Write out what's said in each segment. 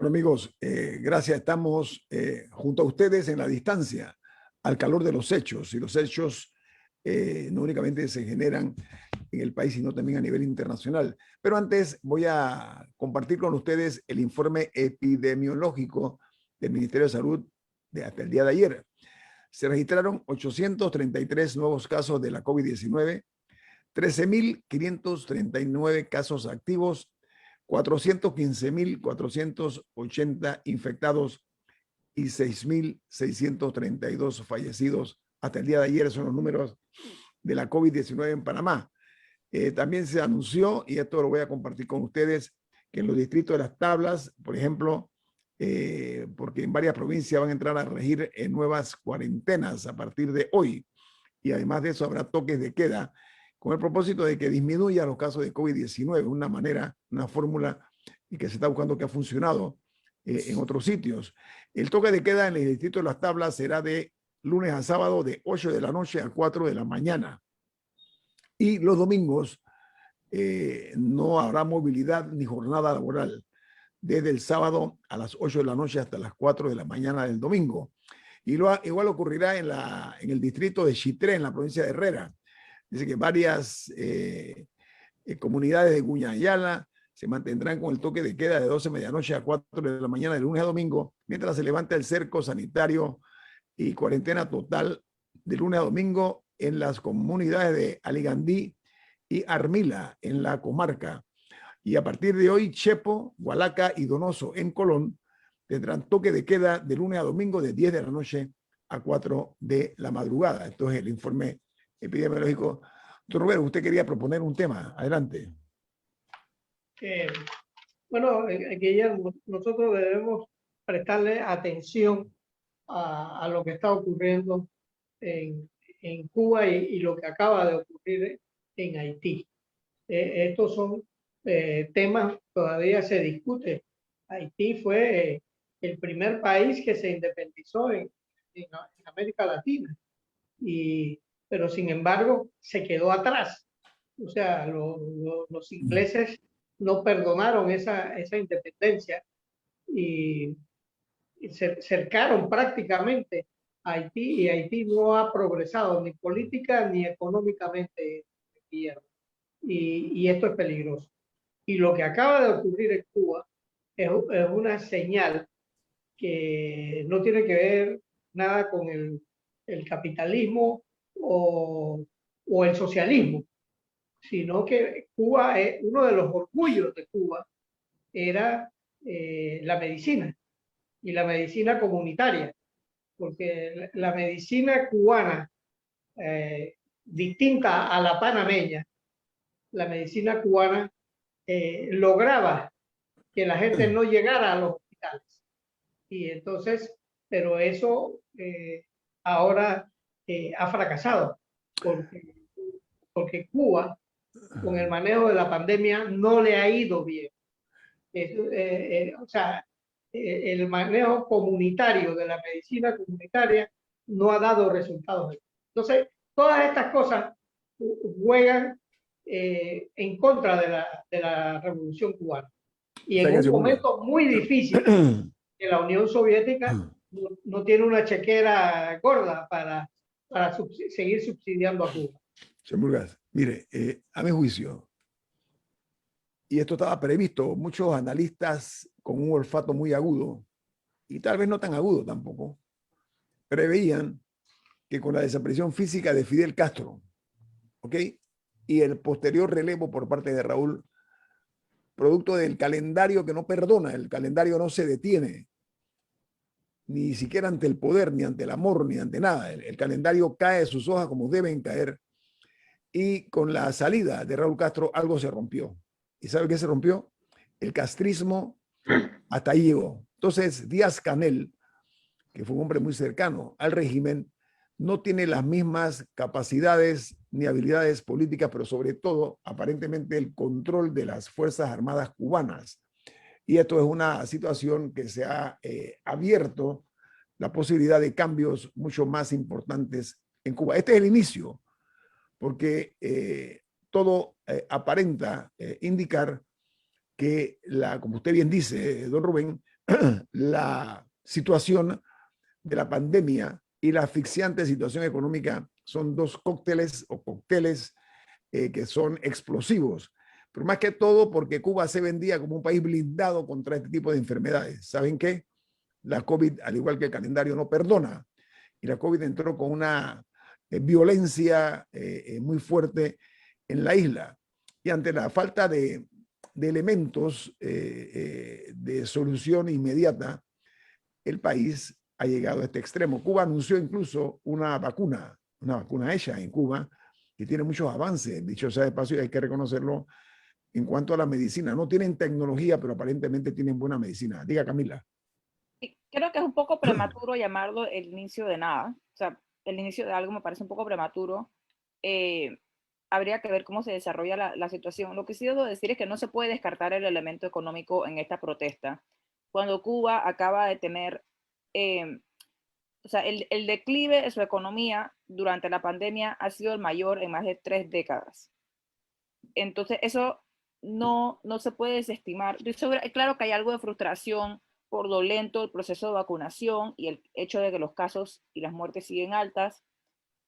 Bueno, amigos, gracias. Estamos junto a ustedes en la distancia, al calor de los hechos. Y los hechos no únicamente se generan en el país, sino también a nivel internacional. Pero antes voy a compartir con ustedes el informe epidemiológico del Ministerio de Salud hasta el día de ayer. Se registraron 833 nuevos casos de la COVID-19, 13.539 casos activos, 415.480 infectados y 6.632 fallecidos. Hasta el día de ayer son los números de la COVID-19 en Panamá. También se anunció, y esto lo voy a compartir con ustedes, que en los distritos de las tablas, por ejemplo, porque en varias provincias van a entrar a regir nuevas cuarentenas a partir de hoy. Y además de eso habrá toques de queda con el propósito de que disminuya los casos de COVID-19, una manera, una fórmula y que se está buscando que ha funcionado en otros sitios. El toque de queda en el distrito de las tablas será de lunes a sábado de 8 de la noche a 4 de la mañana. Y los domingos no habrá movilidad ni jornada laboral, desde el sábado a las 8 de la noche hasta las 4 de la mañana del domingo. Y igual ocurrirá en el distrito de Chitré, en la provincia de Herrera. Dice que varias comunidades de Guñayala se mantendrán con el toque de queda de 12 de medianoche a 4 de la mañana de lunes a domingo, mientras se levanta el cerco sanitario y cuarentena total de lunes a domingo en las comunidades de Aligandí y Armila, en la comarca. Y a partir de hoy, Chepo, Hualaca y Donoso, en Colón, tendrán toque de queda de lunes a domingo de 10 de la noche a 4 de la madrugada. Esto es el informe epidemiológico. Doctor Rubén, usted quería proponer un tema. Adelante. Bueno, Guillermo, nosotros debemos prestarle atención a lo que está ocurriendo en Cuba y lo que acaba de ocurrir en Haití. Estos son temas, todavía se discute. Haití fue el primer país que se independizó en América Latina, pero sin embargo se quedó atrás. O sea, los ingleses no perdonaron esa independencia y cercaron prácticamente a Haití, y Haití no ha progresado ni política ni económicamente, y esto es peligroso. Y lo que acaba de ocurrir en Cuba es una señal que no tiene que ver nada con el capitalismo o el socialismo, sino que Cuba, uno de los orgullos de Cuba era la medicina, y la medicina comunitaria, porque la medicina cubana, distinta a la panameña, la medicina cubana lograba que la gente no llegara a los hospitales. Y entonces, pero eso ahora ha fracasado, porque Cuba, con el manejo de la pandemia, no le ha ido bien. O sea, el manejo comunitario de la medicina comunitaria no ha dado resultados. Entonces, todas estas cosas juegan en contra de la revolución cubana. Y en un momento muy difícil, que la Unión Soviética no tiene una chequera gorda para seguir subsidiando a Cuba. Señor Murgas, mire, a mi juicio, y esto estaba previsto, muchos analistas con un olfato muy agudo, y tal vez no tan agudo tampoco, preveían que con la desaparición física de Fidel Castro, ¿ok?, y el posterior relevo por parte de Raúl, producto del calendario que no perdona, el calendario no se detiene, ni siquiera ante el poder, ni ante el amor, ni ante nada. El calendario cae de sus hojas como deben caer, y con la salida de Raúl Castro algo se rompió. ¿Y sabe qué se rompió? El castrismo hasta ahí llegó. Entonces Díaz-Canel, que fue un hombre muy cercano al régimen, no tiene las mismas capacidades ni habilidades políticas, pero sobre todo, aparentemente, el control de las Fuerzas Armadas cubanas. Y esto es una situación que se ha abierto la posibilidad de cambios mucho más importantes en Cuba. Este es el inicio, porque todo aparenta indicar que, como usted bien dice, don Rubén, la situación de la pandemia y la asfixiante situación económica son dos cócteles o cócteles que son explosivos. Pero más que todo porque Cuba se vendía como un país blindado contra este tipo de enfermedades. ¿Saben qué? La COVID, al igual que el calendario, no perdona. Y la COVID entró con una violencia muy fuerte en la isla. Y ante la falta de elementos de solución inmediata, el país ha llegado a este extremo. Cuba anunció incluso una vacuna hecha en Cuba, que tiene muchos avances, dicho sea de paso, y hay que reconocerlo en cuanto a la medicina. No tienen tecnología, pero aparentemente tienen buena medicina. Diga, Camila. Creo que es un poco prematuro llamarlo el inicio de nada. O sea, el inicio de algo me parece un poco prematuro. Habría que ver cómo se desarrolla la situación. Lo que sí debo decir es que no se puede descartar el elemento económico en esta protesta. Cuando Cuba acaba de tener, o sea, el declive de su economía durante la pandemia ha sido el mayor en más de 3 décadas. Entonces, eso no se puede desestimar. Claro que hay algo de frustración por lo lento el proceso de vacunación y el hecho de que los casos y las muertes siguen altas,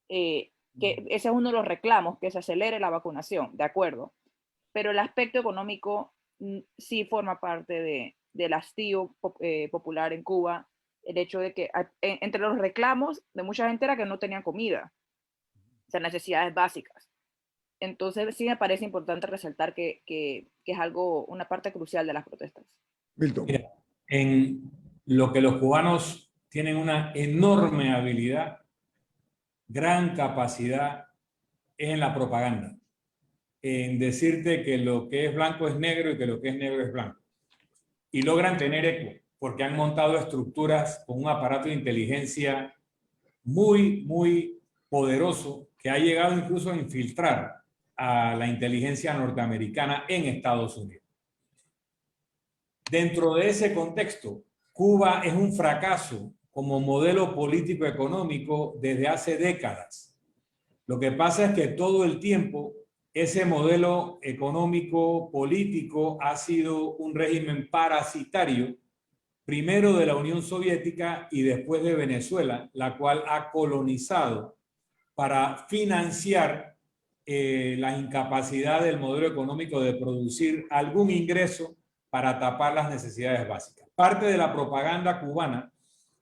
que ese es uno de los reclamos, que se acelere la vacunación, de acuerdo. Pero el aspecto económico sí forma parte del hastío popular en Cuba, el hecho de que entre los reclamos de mucha gente era que no tenían comida, o sea, necesidades básicas. Entonces sí me parece importante resaltar que es algo, una parte crucial de las protestas. Milton. Mira, en lo que los cubanos tienen una enorme habilidad, gran capacidad, es en la propaganda. En decirte que lo que es blanco es negro y que lo que es negro es blanco. Y logran tener eco, porque han montado estructuras con un aparato de inteligencia muy, muy poderoso que ha llegado incluso a infiltrar a la inteligencia norteamericana en Estados Unidos. Dentro de ese contexto, Cuba es un fracaso como modelo político-económico desde hace décadas. Lo que pasa es que todo el tiempo ese modelo económico-político ha sido un régimen parasitario, primero de la Unión Soviética y después de Venezuela, la cual ha colonizado para financiar la incapacidad del modelo económico de producir algún ingreso para tapar las necesidades básicas. Parte de la propaganda cubana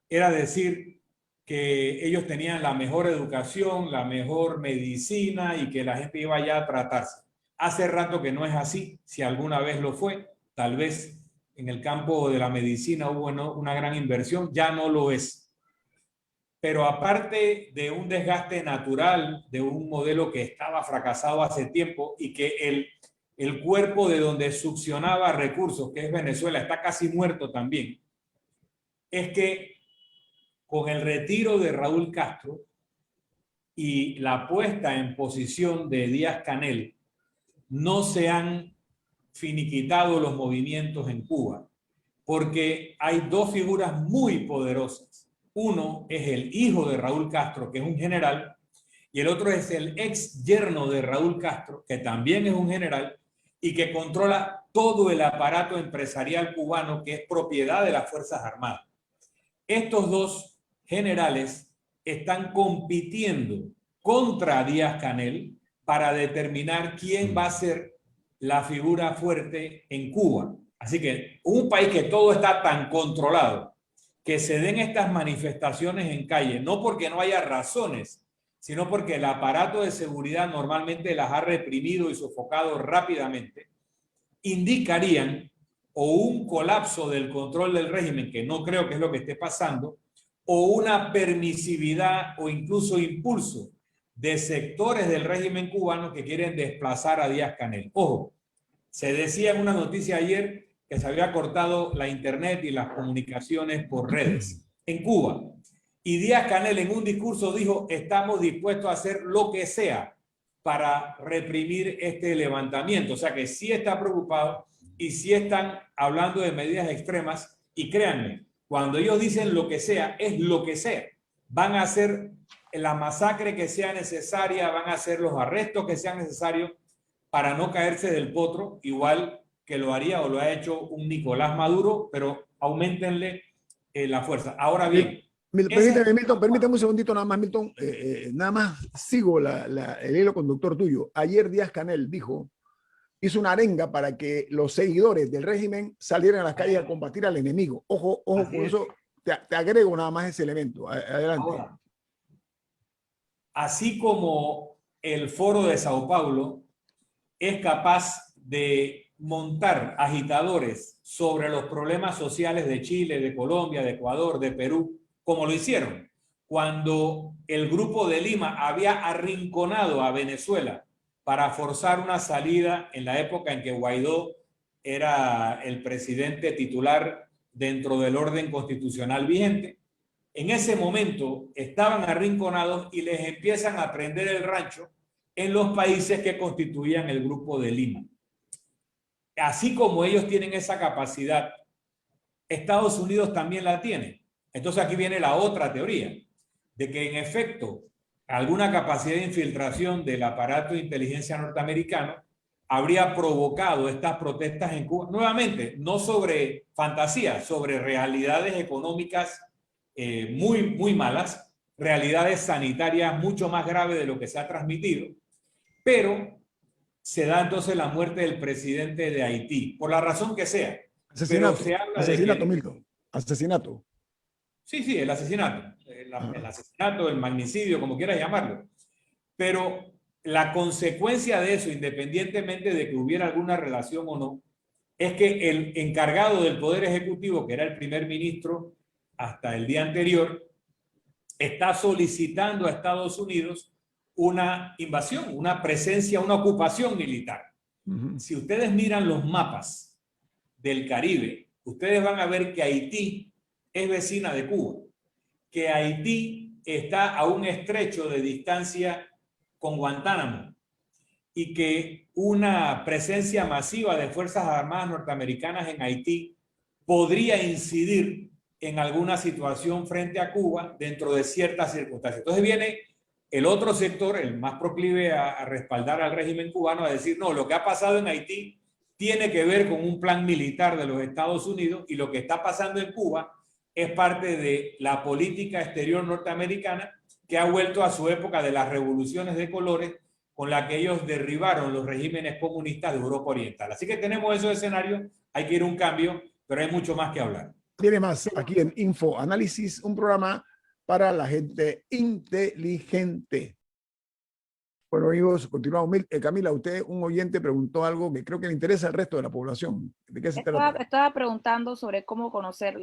era decir que ellos tenían la mejor educación, la mejor medicina y que la gente iba allá a tratarse. Hace rato que no es así, si alguna vez lo fue, tal vez en el campo de la medicina hubo una gran inversión, ya no lo es. Pero aparte de un desgaste natural de un modelo que estaba fracasado hace tiempo y que el cuerpo de donde succionaba recursos, que es Venezuela, está casi muerto también, es que con el retiro de Raúl Castro y la puesta en posición de Díaz-Canel, no se han finiquitado los movimientos en Cuba, porque hay dos figuras muy poderosas. Uno es el hijo de Raúl Castro, que es un general, y el otro es el ex yerno de Raúl Castro, que también es un general, y que controla todo el aparato empresarial cubano, que es propiedad de las Fuerzas Armadas. Estos dos generales están compitiendo contra Díaz-Canel para determinar quién va a ser la figura fuerte en Cuba. Así que un país que todo está tan controlado, que se den estas manifestaciones en calle, no porque no haya razones, sino porque el aparato de seguridad normalmente las ha reprimido y sofocado rápidamente, indicarían o un colapso del control del régimen, que no creo que es lo que esté pasando, o una permisividad o incluso impulso de sectores del régimen cubano que quieren desplazar a Díaz-Canel. Ojo, se decía en una noticia ayer que se había cortado la internet y las comunicaciones por redes en Cuba. Y Díaz-Canel en un discurso dijo, estamos dispuestos a hacer lo que sea para reprimir este levantamiento. O sea que sí está preocupado y sí están hablando de medidas extremas. Y créanme, cuando ellos dicen lo que sea, es lo que sea. Van a hacer la masacre que sea necesaria, van a hacer los arrestos que sean necesarios para no caerse del potro, igual que lo haría o lo ha hecho un Nicolás Maduro, pero aumentenle la fuerza. Ahora bien, Permíteme, Milton, permítame un segundito nada más, Milton. Nada más sigo el hilo conductor tuyo. Ayer Díaz-Canel hizo una arenga para que los seguidores del régimen salieran a las calles a combatir al enemigo. Ojo con eso. Te agrego nada más ese elemento. Adelante. Ahora, así como el Foro de Sao Paulo es capaz de montar agitadores sobre los problemas sociales de Chile, de Colombia, de Ecuador, de Perú, como lo hicieron cuando el Grupo de Lima había arrinconado a Venezuela para forzar una salida en la época en que Guaidó era el presidente titular dentro del orden constitucional vigente. En ese momento estaban arrinconados y les empiezan a prender el rancho en los países que constituían el Grupo de Lima. Así como ellos tienen esa capacidad, Estados Unidos también la tiene. Entonces aquí viene la otra teoría, de que en efecto alguna capacidad de infiltración del aparato de inteligencia norteamericano habría provocado estas protestas en Cuba. Nuevamente, no sobre fantasías, sobre realidades económicas muy malas, realidades sanitarias mucho más graves de lo que se ha transmitido, pero se da entonces la muerte del presidente de Haití, por la razón que sea. Asesinato, pero se habla asesinato, de que, Milton. Asesinato. Sí, el asesinato. El asesinato, el magnicidio, como quieras llamarlo. Pero la consecuencia de eso, independientemente de que hubiera alguna relación o no, es que el encargado del Poder Ejecutivo, que era el primer ministro hasta el día anterior, está solicitando a Estados Unidos una invasión, una presencia, una ocupación militar. Si ustedes miran los mapas del Caribe, ustedes van a ver que Haití es vecina de Cuba, que Haití está a un estrecho de distancia con Guantánamo y que una presencia masiva de Fuerzas Armadas norteamericanas en Haití podría incidir en alguna situación frente a Cuba dentro de ciertas circunstancias. Entonces viene el otro sector, el más proclive a respaldar al régimen cubano, a decir, no, lo que ha pasado en Haití tiene que ver con un plan militar de los Estados Unidos y lo que está pasando en Cuba es parte de la política exterior norteamericana que ha vuelto a su época de las revoluciones de colores con la que ellos derribaron los regímenes comunistas de Europa Oriental. Así que tenemos esos escenarios, hay que ir a un cambio, pero hay mucho más que hablar. Tiene más aquí en Info Análisis, un programa para la gente inteligente. Bueno, amigos, continuamos. Camila, usted, un oyente, preguntó algo que creo que le interesa al resto de la población. ¿De qué se trata? Estaba preguntando sobre cómo conocer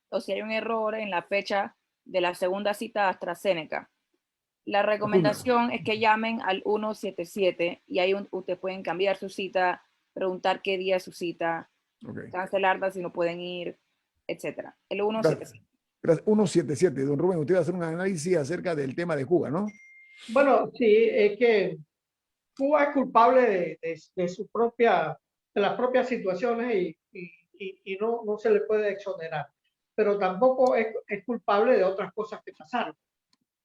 o si hay un error en la fecha de la segunda cita de AstraZeneca. La recomendación es que llamen al 177 y ahí ustedes pueden cambiar su cita, preguntar qué día es su cita, cancelarla si no pueden ir, etc. El 177. 177. Don Rubén, usted va a hacer un análisis acerca del tema de Cuba, ¿no? Bueno, sí, es que Cuba es culpable de su de las propias situaciones y no se le puede exonerar, pero tampoco es culpable de otras cosas que pasaron.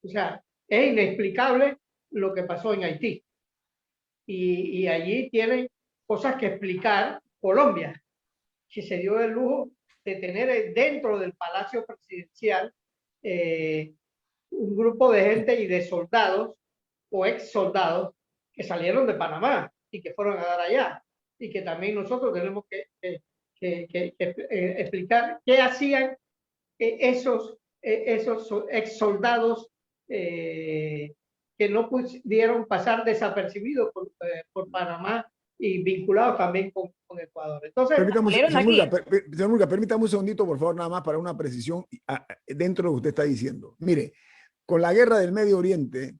O sea, es inexplicable lo que pasó en Haití. Y allí tiene cosas que explicar Colombia, que se dio el lujo de tener dentro del Palacio Presidencial un grupo de gente y de soldados o ex soldados que salieron de Panamá y que fueron a dar allá. Y que también nosotros tenemos que explicar qué hacían esos ex soldados que no pudieron pasar desapercibidos por Panamá y vinculados también con Ecuador. Entonces, señor Murga, permítame un segundito, por favor, nada más para una precisión dentro de lo que usted está diciendo. Mire, con la guerra del Medio Oriente,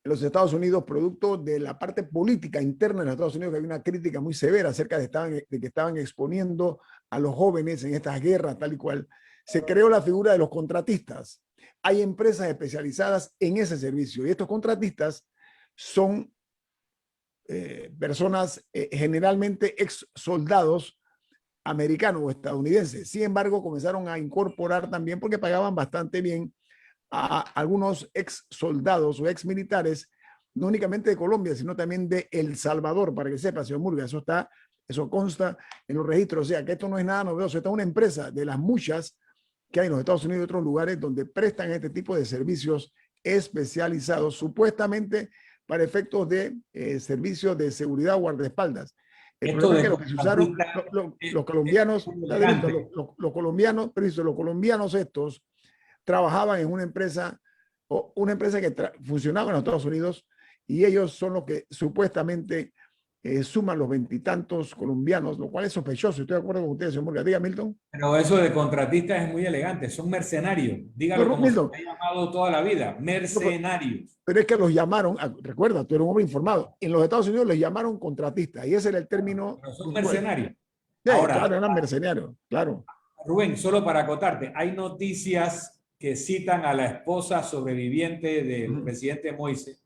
los Estados Unidos, producto de la parte política interna de los Estados Unidos, que había una crítica muy severa acerca de que estaban exponiendo a los jóvenes en estas guerras, tal y cual, se creó la figura de los contratistas. Hay empresas especializadas en ese servicio y estos contratistas son personas generalmente ex soldados americanos o estadounidenses. Sin embargo, comenzaron a incorporar también, porque pagaban bastante bien, a algunos ex soldados o ex militares no únicamente de Colombia, sino también de El Salvador, para que sepa, señor Murga, eso consta en los registros, o sea, que esto no es nada novedoso, esta es una empresa de las muchas que hay en los Estados Unidos y otros lugares donde prestan este tipo de servicios especializados, supuestamente para efectos de servicios de seguridad o guardaespaldas. El Esto problema es de que lo que se usaron los colombianos, muy elegante. los colombianos, pero los colombianos estos trabajaban en una empresa que funcionaba en los Estados Unidos y ellos son los que supuestamente suman los veintitantos colombianos, lo cual es sospechoso. Estoy de acuerdo con ustedes, señor Morgan. Diga, Milton. Pero eso de contratistas es muy elegante, son mercenarios. Dígalo No, como Milton, se ha llamado toda la vida, mercenarios. pero es que los llamaron, recuerda, tú eres un hombre informado, en los Estados Unidos les llamaron contratistas y ese era el término. Pero son mercenarios. Sí, Ahora, claro, eran mercenarios, claro. Rubén, solo para acotarte, hay noticias que citan a la esposa sobreviviente del presidente Moise,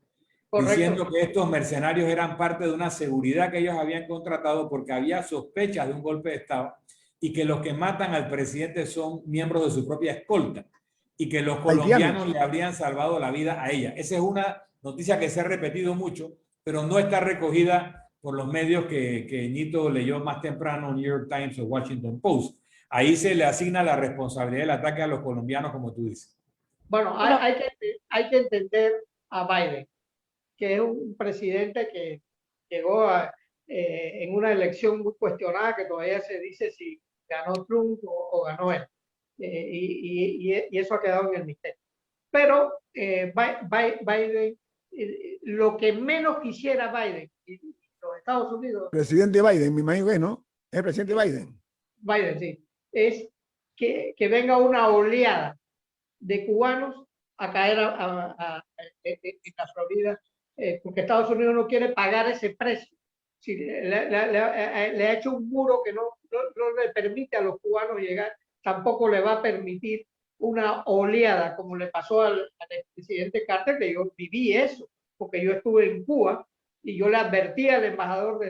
Correcto. diciendo que estos mercenarios eran parte de una seguridad que ellos habían contratado porque había sospechas de un golpe de Estado y que los que matan al presidente son miembros de su propia escolta y que los colombianos le habrían salvado la vida a ella. Esa es una noticia que se ha repetido mucho, pero no está recogida por los medios que Ñito leyó más temprano, New York Times o Washington Post. Ahí se le asigna la responsabilidad del ataque a los colombianos, como tú dices. Bueno, hay que entender a Biden, que es un presidente que llegó en una elección muy cuestionada, que todavía se dice si ganó Trump o ganó él. Y eso ha quedado en el misterio. Pero Biden, lo que menos quisiera Biden y los Estados Unidos. Presidente Biden, me imagino que no. Es el presidente Biden. Biden, sí. Es que venga una oleada de cubanos a caer en la Florida, porque Estados Unidos no quiere pagar ese precio. Sí, le ha hecho un muro que no le permite a los cubanos llegar, tampoco le va a permitir una oleada como le pasó al presidente Carter, que yo viví eso, porque yo estuve en Cuba y yo le advertí al embajador de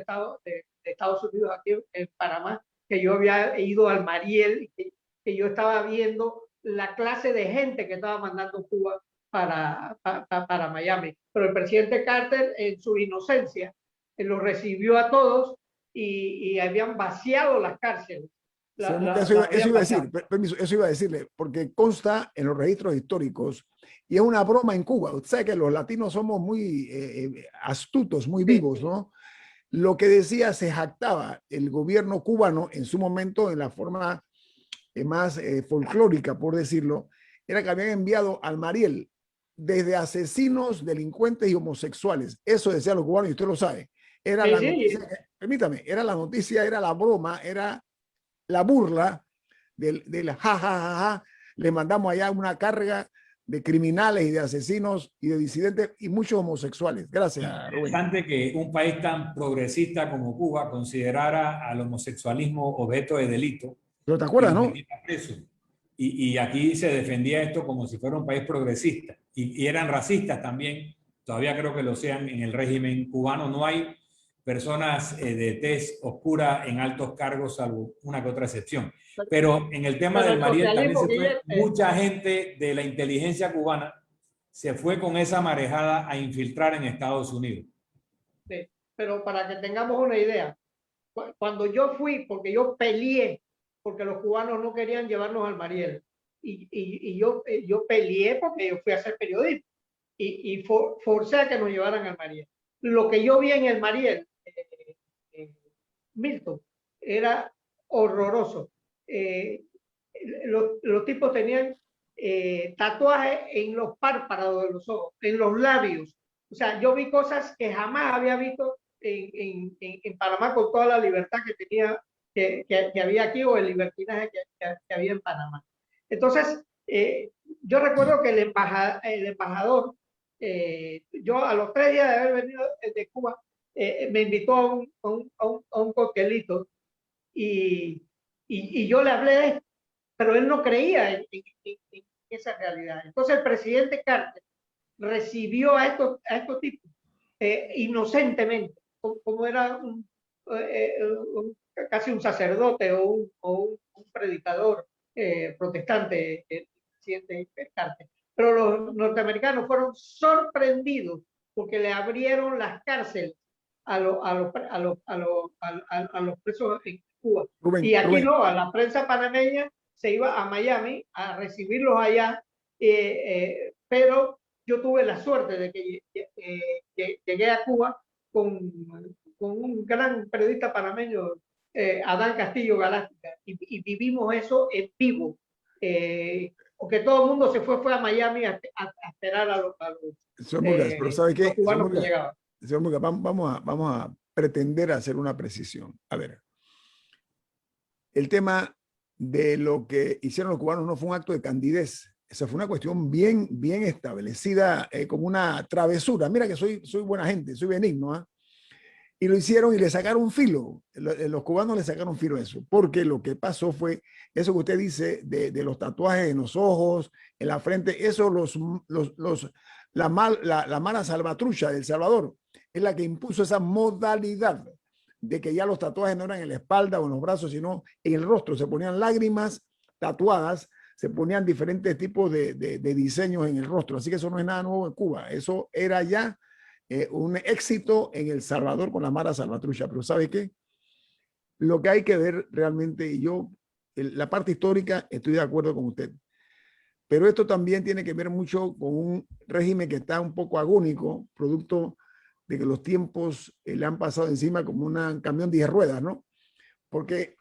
Estados Unidos aquí en Panamá que yo había ido al Mariel y que yo estaba viendo la clase de gente que estaba mandando Cuba para Miami. Pero el presidente Carter, en su inocencia, los recibió a todos y habían vaciado las cárceles. Eso iba a decir, permiso, eso iba a decirle, porque consta en los registros históricos y es una broma en Cuba. Usted sabe que los latinos somos muy astutos, muy vivos, ¿no? Lo que decía, se jactaba el gobierno cubano en su momento, en la forma más folclórica, por decirlo, era que habían enviado al Mariel desde asesinos, delincuentes y homosexuales. Eso decían los cubanos y usted lo sabe. Era la noticia, permítame, era la noticia, era la broma, era la burla del ja, ja, ja, ja. Le mandamos allá una carga de criminales y de asesinos y de disidentes y muchos homosexuales. Gracias, Rubén. Interesante que un país tan progresista como Cuba considerara al homosexualismo objeto de delito. Pero te acuerdas, ¿no? Y aquí se defendía esto como si fuera un país progresista. Y eran racistas también. Todavía creo que lo sean en el régimen cubano. No hay personas de tez oscura en altos cargos, salvo una que otra excepción. Pero en el tema del Mariel también se fue mucha gente de la inteligencia cubana se fue con esa marejada a infiltrar en Estados Unidos. Sí, pero para que tengamos una idea, cuando yo fui, porque yo peleé, porque los cubanos no querían llevarnos al Mariel, y yo peleé porque yo fui a hacer periodismo, y forcé a que nos llevaran al Mariel. Lo que yo vi en el Mariel, Milton, era horroroso. Los tipos tenían tatuajes en los párpados de los ojos, en los labios. O sea, yo vi cosas que jamás había visto en Panamá con toda la libertad que tenía, que había aquí, o el libertinaje que había en Panamá. Entonces, yo recuerdo que el embajador, yo a los 3 días de haber venido de Cuba, me invitó a un coctelito y yo le hablé de esto, pero él no creía en esa realidad. Entonces el presidente Carter recibió a estos tipos inocentemente, como era casi un sacerdote o un predicador protestante, el presidente Carter. Pero los norteamericanos fueron sorprendidos porque le abrieron las cárceles a los presos en Cuba. Rubén, Y aquí Rubén, no, a la prensa panameña se iba a Miami a recibirlos allá, pero yo tuve la suerte de que llegué a Cuba con un gran periodista panameño, Adán Castillo Galáctica, y vivimos eso en vivo, porque todo el mundo se fue a Miami a esperar a los señor Murgas, pero ¿sabe qué? los cubanos que llegaban. Señor Murgas, vamos a pretender hacer una precisión. A ver, el tema de lo que hicieron los cubanos no fue un acto de candidez. Esa fue una cuestión bien establecida, como una travesura. Mira que soy buena gente, soy benigno, ¿eh? Y lo hicieron y le sacaron filo. Los cubanos le sacaron filo a eso, porque lo que pasó fue eso que usted dice de los tatuajes en los ojos, en la frente, eso la mala salvatrucha de El Salvador es la que impuso esa modalidad de que ya los tatuajes no eran en la espalda o en los brazos, sino en el rostro. Se ponían lágrimas tatuadas, se ponían diferentes tipos de diseños en el rostro. Así que eso no es nada nuevo en Cuba. Eso era ya un éxito en El Salvador con la mala salvatrucha. Pero ¿sabe qué? Lo que hay que ver realmente, y yo, la parte histórica, estoy de acuerdo con usted. Pero esto también tiene que ver mucho con un régimen que está un poco agónico, producto de que los tiempos le han pasado encima como un camión de 10 ruedas, ¿no? Porque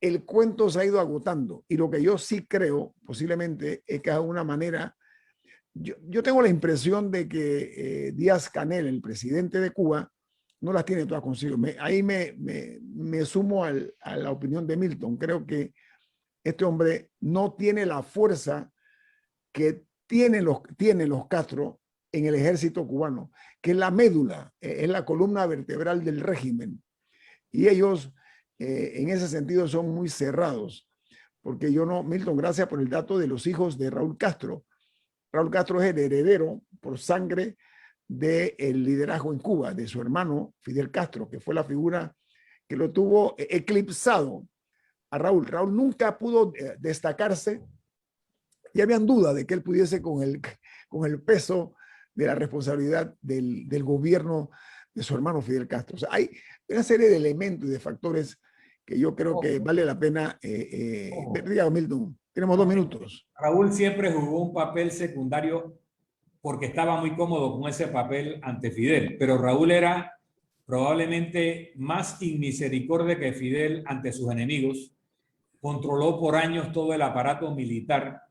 el cuento se ha ido agotando. Y lo que yo sí creo, posiblemente, es que de alguna manera, yo tengo la impresión de que Díaz-Canel, el presidente de Cuba, no las tiene todas consigo. Ahí me sumo a la opinión de Milton. Creo que este hombre no tiene la fuerza que tienen los Castro en el ejército cubano, que es la médula, es la columna vertebral del régimen. Y ellos, en ese sentido, son muy cerrados. Porque yo no, Milton, gracias por el dato de los hijos de Raúl Castro. Raúl Castro es el heredero por sangre del liderazgo en Cuba, de su hermano Fidel Castro, que fue la figura que lo tuvo eclipsado a Raúl. Raúl nunca pudo destacarse y habían dudas de que él pudiese con el peso de la responsabilidad del gobierno de su hermano Fidel Castro. O sea, hay una serie de elementos y de factores que yo creo que vale la pena. Diga, Milton, tenemos 2 minutos. Raúl siempre jugó un papel secundario porque estaba muy cómodo con ese papel ante Fidel, pero Raúl era probablemente más inmisericordia que Fidel ante sus enemigos, controló por años todo el aparato militar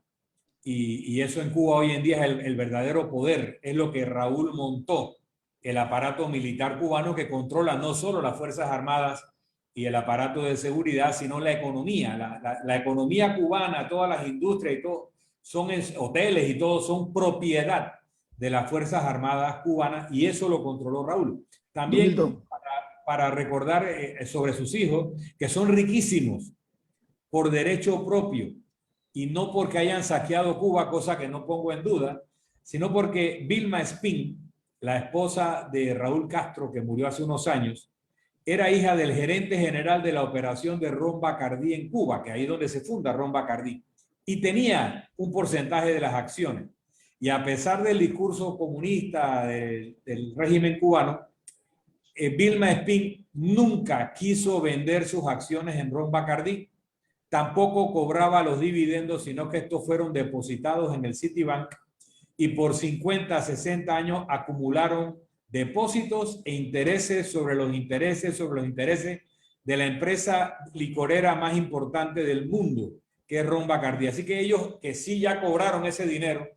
y eso en Cuba hoy en día es el verdadero poder, es lo que Raúl montó, el aparato militar cubano que controla no solo las Fuerzas Armadas y el aparato de seguridad, sino la economía, la economía cubana, todas las industrias y todo, son hoteles y todo, son propiedad de las Fuerzas Armadas cubanas y eso lo controló Raúl. También para recordar sobre sus hijos, que son riquísimos por derecho propio y no porque hayan saqueado Cuba, cosa que no pongo en duda, sino porque Vilma Espín, la esposa de Raúl Castro, que murió hace unos años, era hija del gerente general de la operación de Ron Bacardí en Cuba, que ahí es donde se funda Ron Bacardí, y tenía un porcentaje de las acciones. Y a pesar del discurso comunista del régimen cubano, Vilma Espín nunca quiso vender sus acciones en Ron Bacardí, tampoco cobraba los dividendos, sino que estos fueron depositados en el Citibank y por 50, 60 años acumularon depósitos e intereses sobre los intereses de la empresa licorera más importante del mundo, que es Ron Bacardí. Así que ellos que sí ya cobraron ese dinero,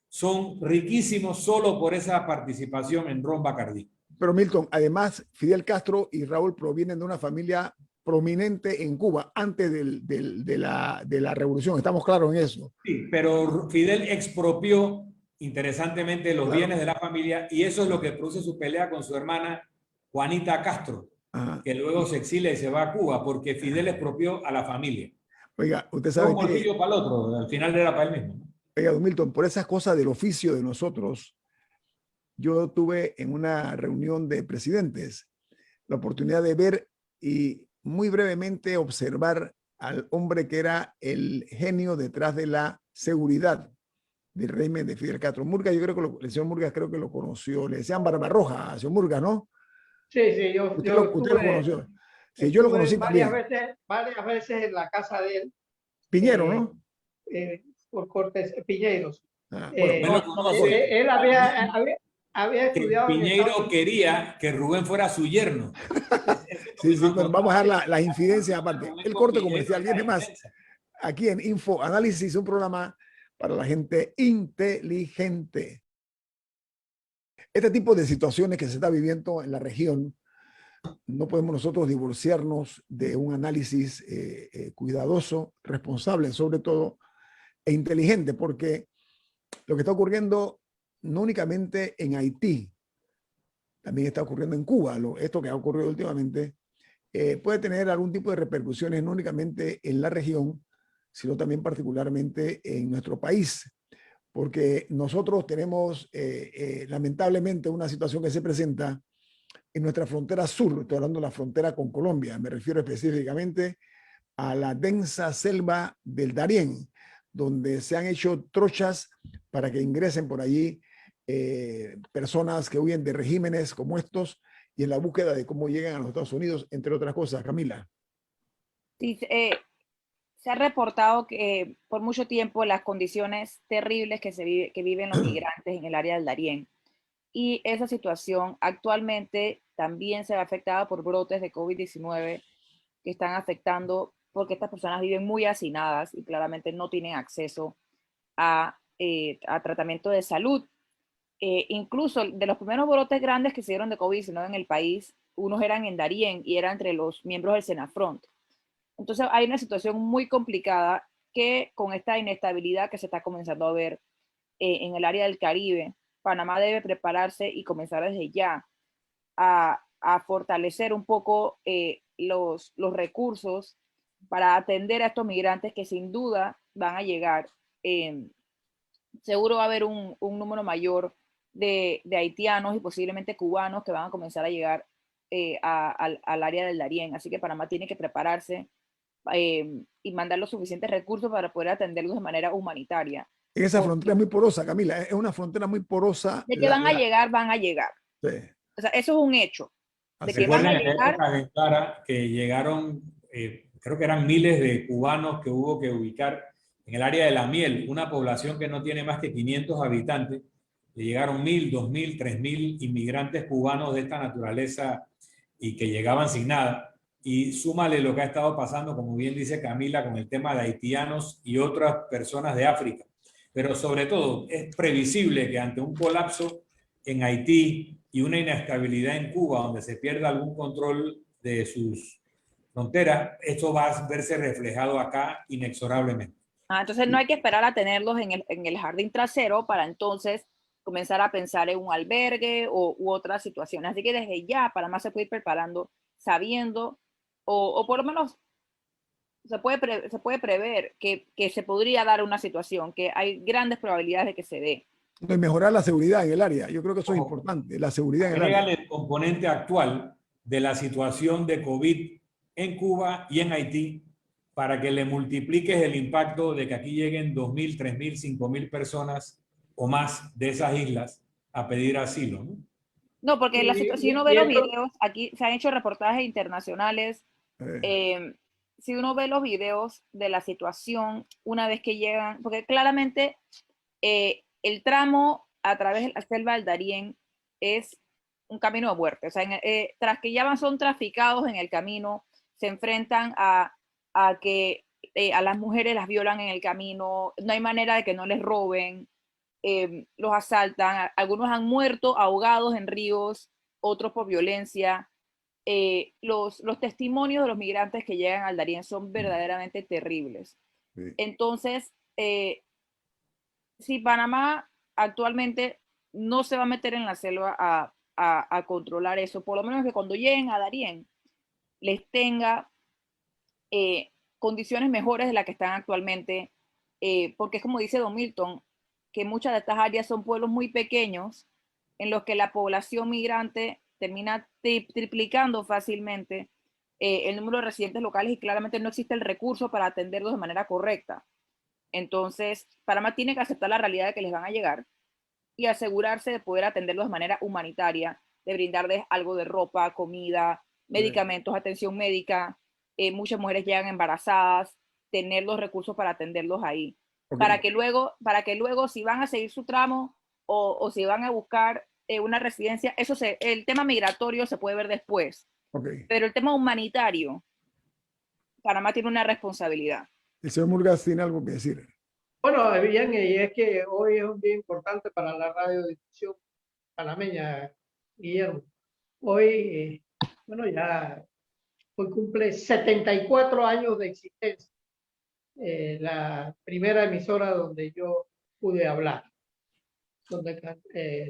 son riquísimos solo por esa participación en Ron Bacardí. Pero Milton, además, Fidel Castro y Raúl provienen de una familia prominente en Cuba antes de la revolución. ¿Estamos claros en eso? Sí, pero Fidel expropió interesantemente los bienes de la familia y eso es lo que produce su pelea con su hermana Juanita Castro, que luego se exilia y se va a Cuba porque Fidel expropió a la familia. Oiga, usted sabe un bolsillo para el otro, al final era para él mismo, ¿no? Oiga, don Milton, por esas cosas del oficio de nosotros, yo tuve en una reunión de presidentes la oportunidad de ver y muy brevemente observar al hombre que era el genio detrás de la seguridad del régimen de Fidel Castro. Murgas, yo creo que el señor Murgas creo que lo conoció, le decían Barbarroja, señor Murgas, ¿no? Sí, Usted lo conoció. Sí, yo lo estuve conocí también. varias veces en la casa de él. Piñero, ¿no? Por Cortés, Piñeiros. Bueno, Usted lo no me conoce. acuerdo. Él había Que estudiado en Estados Piñeiro Unidos. quería que Rubén fuera su yerno. Sí, sí, bueno, vamos a dejar las infidencias aparte. El corte Piñeiro comercial es viene la más defensa. aquí en Info Análisis, un programa para la gente inteligente. Este tipo de situaciones que se está viviendo en la región, no podemos nosotros divorciarnos de un análisis cuidadoso, responsable sobre todo, e inteligente, porque lo que está ocurriendo no únicamente en Haití, también está ocurriendo en Cuba. Esto que ha ocurrido últimamente puede tener algún tipo de repercusiones no únicamente en la región, sino también particularmente en nuestro país, porque nosotros tenemos lamentablemente una situación que se presenta en nuestra frontera sur. Estoy hablando de la frontera con Colombia, me refiero específicamente a la densa selva del Darién, donde se han hecho trochas para que ingresen por allí personas que huyen de regímenes como estos y en la búsqueda de cómo llegan a los Estados Unidos, entre otras cosas. Camila. Sí, se ha reportado que por mucho tiempo las condiciones terribles que viven los migrantes en el área del Darién. Y esa situación actualmente también se ve afectada por brotes de COVID-19 que están afectando porque estas personas viven muy hacinadas y claramente no tienen acceso a tratamiento de salud. Incluso de los primeros brotes grandes que se dieron de COVID-19 en el país, unos eran en Darién y eran entre los miembros del Senafront. Entonces hay una situación muy complicada que con esta inestabilidad que se está comenzando a ver en el área del Caribe, Panamá debe prepararse y comenzar desde ya a fortalecer un poco los recursos para atender a estos migrantes que sin duda van a llegar. Seguro va a haber un número mayor de haitianos y posiblemente cubanos que van a comenzar a llegar al área del Darién. Así que Panamá tiene que prepararse y mandar los suficientes recursos para poder atenderlos de manera humanitaria. Esa frontera es muy porosa, Camila, es una frontera muy porosa. De que van a llegar, van a llegar. Sí. O sea, eso es un hecho. De que Recuerden van a en la llegar. época de Clara que llegaron, creo que eran miles de cubanos que hubo que ubicar en el área de La Miel, una población que no tiene más que 500 habitantes. Le llegaron 1.000, 2.000, 3.000 inmigrantes cubanos de esta naturaleza y que llegaban sin nada. Y súmale lo que ha estado pasando, como bien dice Camila, con el tema de haitianos y otras personas de África. Pero sobre todo, es previsible que ante un colapso en Haití y una inestabilidad en Cuba, donde se pierda algún control de sus fronteras, esto va a verse reflejado acá inexorablemente. Entonces no hay que esperar a tenerlos en el jardín trasero para entonces comenzar a pensar en un albergue u otras situaciones. Así que desde ya Panamá se puede ir preparando sabiendo o por lo menos se puede prever que se podría dar una situación, que hay grandes probabilidades de que se dé. Y mejorar la seguridad en el área. Yo creo que eso es importante, la seguridad en el área. Agrégale el componente actual de la situación de COVID en Cuba y en Haití para que le multipliques el impacto de que aquí lleguen 2.000, 3.000, 5.000 personas o más de esas islas a pedir asilo, ¿no? No, porque la situación, si uno ve los videos, aquí se han hecho reportajes internacionales. Si uno ve los videos de la situación una vez que llegan, porque claramente el tramo a través de la selva del Darién es un camino de muerte. O sea, tras que ya son traficados en el camino, se enfrentan a que a las mujeres las violan en el camino, no hay manera de que no les roben, los asaltan, algunos han muerto ahogados en ríos, otros por violencia. Los testimonios de los migrantes que llegan al Darién son verdaderamente terribles. Sí. Entonces, si Panamá actualmente no se va a meter en la selva a controlar eso, por lo menos que cuando lleguen a Darién les tenga condiciones mejores de las que están actualmente, porque es como dice Don Milton, que muchas de estas áreas son pueblos muy pequeños en los que la población migrante termina triplicando fácilmente el número de residentes locales y claramente no existe el recurso para atenderlos de manera correcta. Entonces, Panamá tiene que aceptar la realidad de que les van a llegar y asegurarse de poder atenderlos de manera humanitaria, de brindarles algo de ropa, comida, medicamentos, atención médica. Muchas mujeres llegan embarazadas, tener los recursos para atenderlos ahí. Ok. Para que luego, si van a seguir su tramo o si van a buscar una residencia, el tema migratorio se puede ver después. Ok. Pero el tema humanitario, Panamá tiene una responsabilidad. El señor Murgas tiene algo que decir. Bueno, bien, y es que hoy es un día importante para la radiodifusión panameña, Guillermo. Hoy, bueno, ya hoy cumple 74 años de existencia, la primera emisora donde yo pude hablar, donde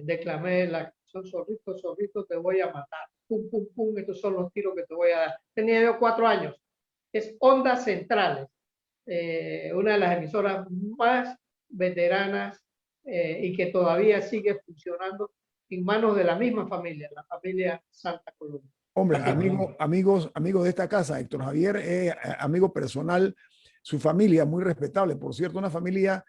declamé la canción Zorrito, Zorrito, te voy a matar. Pum, pum, pum, estos son los tiros que te voy a dar. Tenía yo 4 años. Es Ondas Centrales, una de las emisoras más veteranas y que todavía sigue funcionando en manos de la misma familia, la familia Santa Coloma. Hombre, amigos de esta casa, Héctor Javier es amigo personal, su familia muy respetable, por cierto, una familia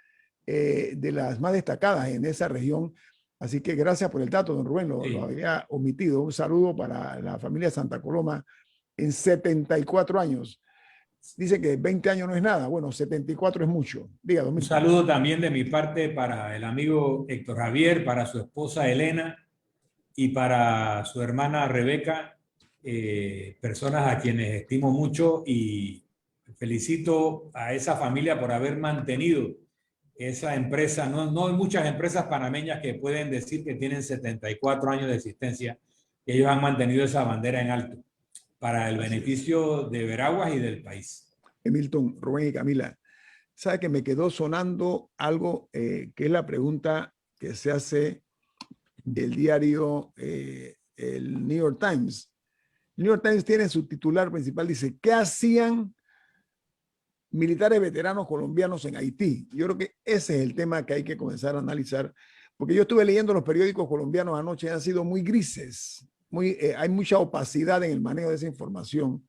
de las más destacadas en esa región. Así que gracias por el dato, don Rubén, lo había omitido. Un saludo para la familia Santa Coloma en 74 años. Dice que 20 años no es nada. Bueno, 74 es mucho. Diga, Un saludo también de mi parte para el amigo Héctor Javier, para su esposa Elena y para su hermana Rebeca, personas a quienes estimo mucho, y felicito a esa familia por haber mantenido esa empresa. No hay muchas empresas panameñas que pueden decir que tienen 74 años de existencia, que ellos han mantenido esa bandera en alto para el beneficio de Veraguas y del país. Milton, Rubén y Camila, sabe que me quedó sonando algo que es la pregunta que se hace el diario, el New York Times. El New York Times tiene su titular principal, dice, ¿qué hacían militares veteranos colombianos en Haití? Yo creo que ese es el tema que hay que comenzar a analizar, porque yo estuve leyendo los periódicos colombianos anoche y han sido muy grises, hay mucha opacidad en el manejo de esa información,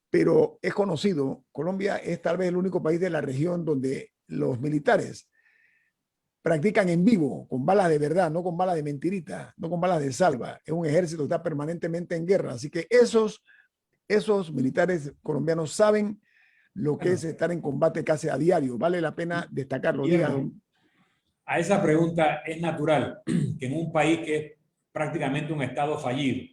pero es conocido, Colombia es tal vez el único país de la región donde los militares practican en vivo, con balas de verdad, no con balas de mentirita, no con balas de salva. Es un ejército que está permanentemente en guerra. Así que esos militares colombianos saben lo que es estar en combate casi a diario. Vale la pena destacarlo. A esa pregunta es natural que en un país que es prácticamente un estado fallido,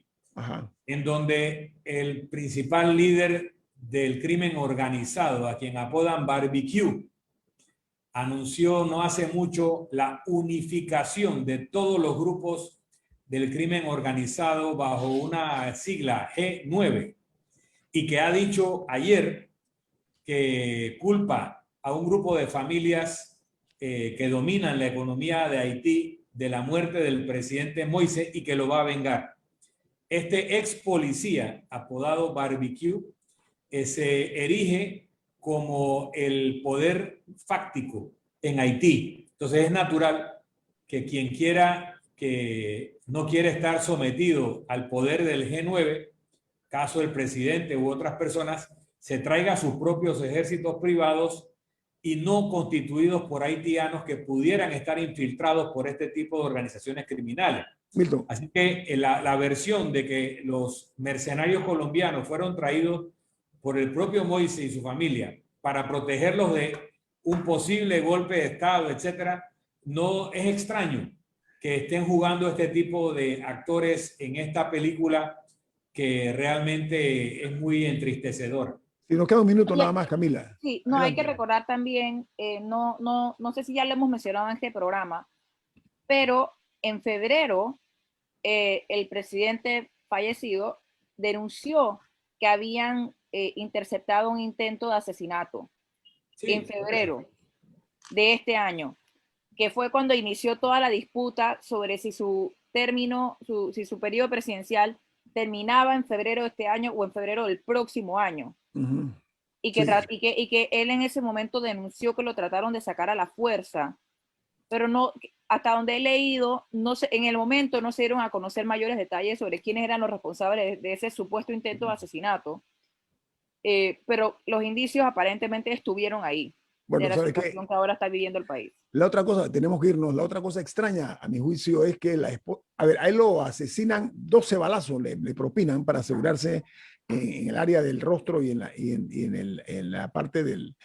en donde el principal líder del crimen organizado, a quien apodan Barbecue, anunció no hace mucho la unificación de todos los grupos del crimen organizado bajo una sigla G9, y que ha dicho ayer que culpa a un grupo de familias que dominan la economía de Haití de la muerte del presidente Moise y que lo va a vengar. Este ex policía, apodado Barbecue, se erige como el poder fáctico en Haití. Entonces es natural que quien quiera, que no quiere estar sometido al poder del G9, caso del presidente u otras personas, se traiga sus propios ejércitos privados y no constituidos por haitianos que pudieran estar infiltrados por este tipo de organizaciones criminales. Milton. Así que la versión de que los mercenarios colombianos fueron traídos por el propio Moise y su familia para protegerlos de un posible golpe de Estado, etcétera, no es extraño que estén jugando este tipo de actores en esta película que realmente es muy entristecedora. Si nos queda un minuto nada más, Camila. Sí, no, hay que recordar también, no sé si ya lo hemos mencionado en este programa, pero en febrero el presidente fallecido denunció que habían interceptado un intento de asesinato en febrero de este año, que fue cuando inició toda la disputa sobre si su periodo presidencial terminaba en febrero de este año o en febrero del próximo año. Y que él en ese momento denunció que lo trataron de sacar a la fuerza, pero no, hasta donde he leído, no sé, en el momento no se dieron a conocer mayores detalles sobre quiénes eran los responsables de ese supuesto intento de asesinato, pero los indicios aparentemente estuvieron ahí. Bueno, de la ¿sabes qué? situación que ahora está viviendo el país. La otra cosa, tenemos que irnos, la otra cosa extraña, a mi juicio, es que a ver, a él lo asesinan, 12 balazos le propinan para asegurarse en el área del rostro y en la parte del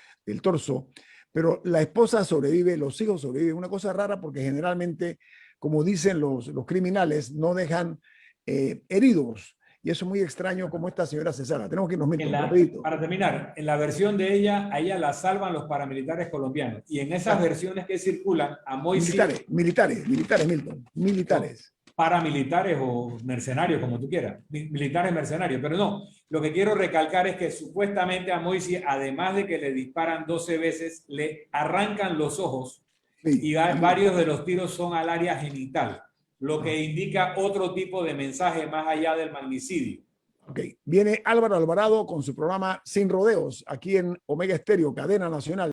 torso, pero la esposa sobrevive, los hijos sobreviven, una cosa rara porque generalmente, como dicen los criminales, no dejan heridos, y eso es muy extraño como esta señora se salva. Tenemos que irnos, Milton, rapidito. Para terminar, en la versión de ella, a ella la salvan los paramilitares colombianos. Y en esas versiones que circulan, a Moisés... Militares, Milton, militares. Paramilitares o mercenarios, como tú quieras. Militares mercenarios. Pero no, lo que quiero recalcar es que supuestamente a Moisés, además de que le disparan 12 veces, le arrancan los ojos y varios de los tiros son al área genital, lo que indica otro tipo de mensaje más allá del magnicidio. Ok, viene Álvaro Alvarado con su programa Sin Rodeos, aquí en Omega Estéreo, cadena nacional.